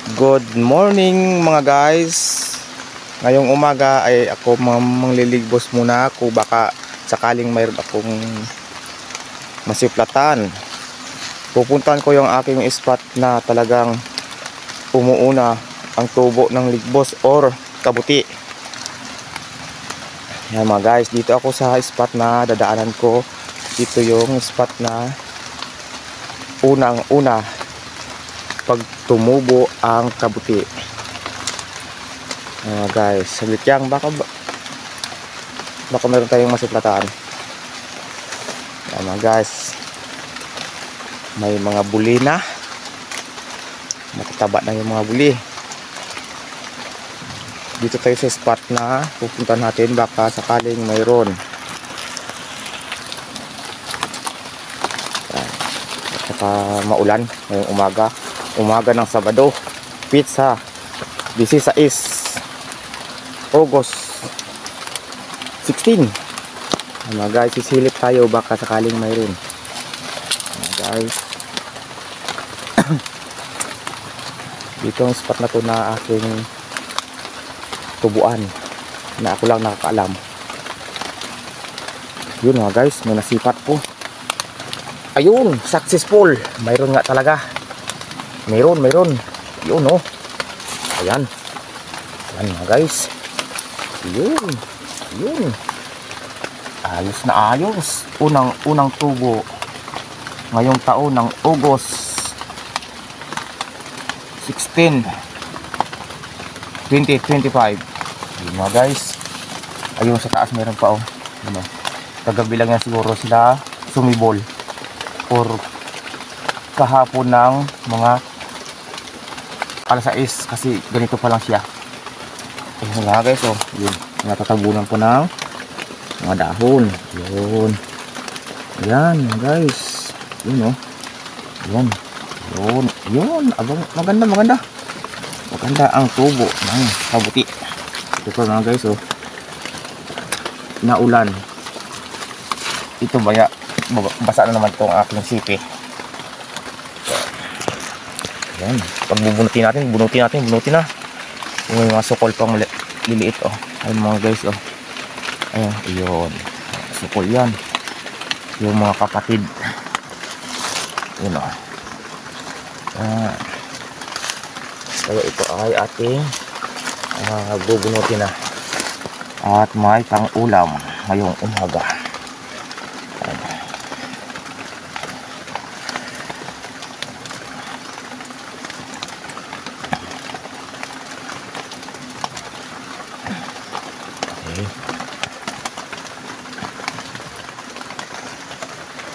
Good morning mga guys. Ngayong umaga ay ako mangliligbos muna ako, baka sakaling mayroon akong masiplatan. Pupuntahan ko yung aking spot na talagang umuuna ang tubo ng ligbos or kabuti. Yan mga guys, dito ako sa spot na dadaanan ko. Dito yung spot na unang-una pag tumubo ang kabuti. Guys, saglit yan, baka meron tayong masiplatan. Yan mga guys, may mga buli na, matataba na yung mga buli. Dito tayo sa spot na pupunta natin, baka sakaling mayroon. At saka maulan ngayong umaga ng Sabado, pizza 16 August 16. Mga guys, sisilip tayo, baka sakaling mayroon. Mga guys, dito ang spot na to na aking tubuan, na ako lang nakakaalam. Yun mga guys, may nasipat po. Ayun, successful. Mayroon nga talaga. Mayroon. Yun oh. Ayan. Ayan mga guys. Yun. Ayos na ayos. Unang tubo ngayong taon ng August 16, 2025. Yun mga guys. Ayun sa taas meron pa oh. Ano? Kagabi lang yan siguro sila sumibol. Or kahapon ng mga alas 6 kasi ganito pa lang siya. Ayun nga guys oh, yun, natatabunan ko ng mga dahon. Yan guys, yun oh, yun, abang maganda ang tubo ng kabuti. Ito pa mga guys oh, naulan. Ito baya basa na naman itong aking sipi. Yan, pag bunutin na yung mga sukol pang liliit oh. Ayun mga guys oh, ayun, yun, sukol yan, yung mga kapatid. Yun oh. Kaya ito ay ating bubunutin na at may pang ulam ngayong umaga.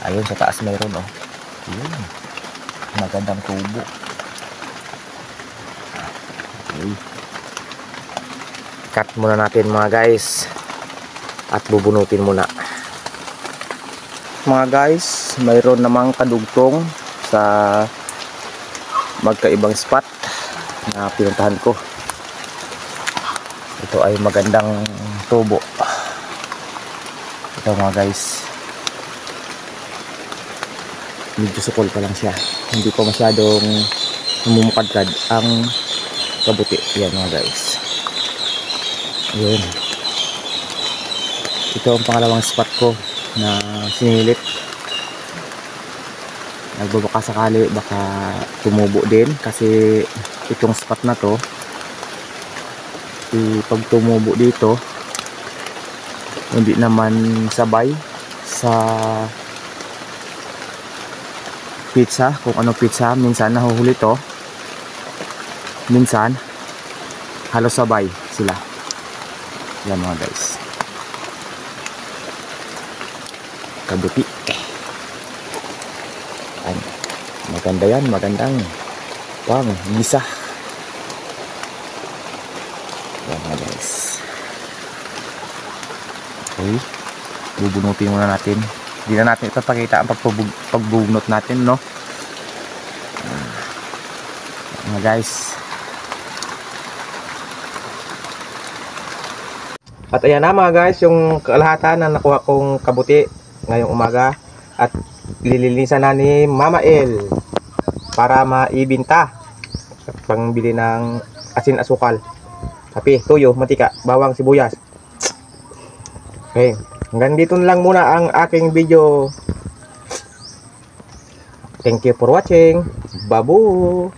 Ayun sa taas mayroon oh. Yun, magandang tubo. Okay. Cut muna natin mga guys at bubunutin muna. Mga guys, mayroon namang kadugtong sa magkaibang spot na pinuntahan ko. Ito ay magandang tubo. Ito mga guys, medyo sukol pa lang siya, hindi pa masyadong namumukadkad ang kabuti. Yan mga guys, yun, ito ang pangalawang spot ko na sinilip. Nagbabaka sakali baka tumubo din, kasi itong spot na to, pag tumubo dito hindi naman sabay sa pizza, kung ano pizza, minsan nahuhuli to, minsan halos sabay sila. Yan mga guys, kabuti. Ay, maganda yan, magandang pang gisa. Yan mga guys. Okay, bubunutin muna natin. Hindi na natin ipapakita ang pagbubunot natin, no? Mga guys. At ayan na mga guys, yung kalahatan na nakuha kong kabuti ngayong umaga. At lilinisan na ni Mama El para maibinta. pangbili ng asin, asukal, kape, tuyo, mantika, bawang, sibuyas. Okay, hanggang dito na lang muna ang aking video. Thank you for watching. Babu!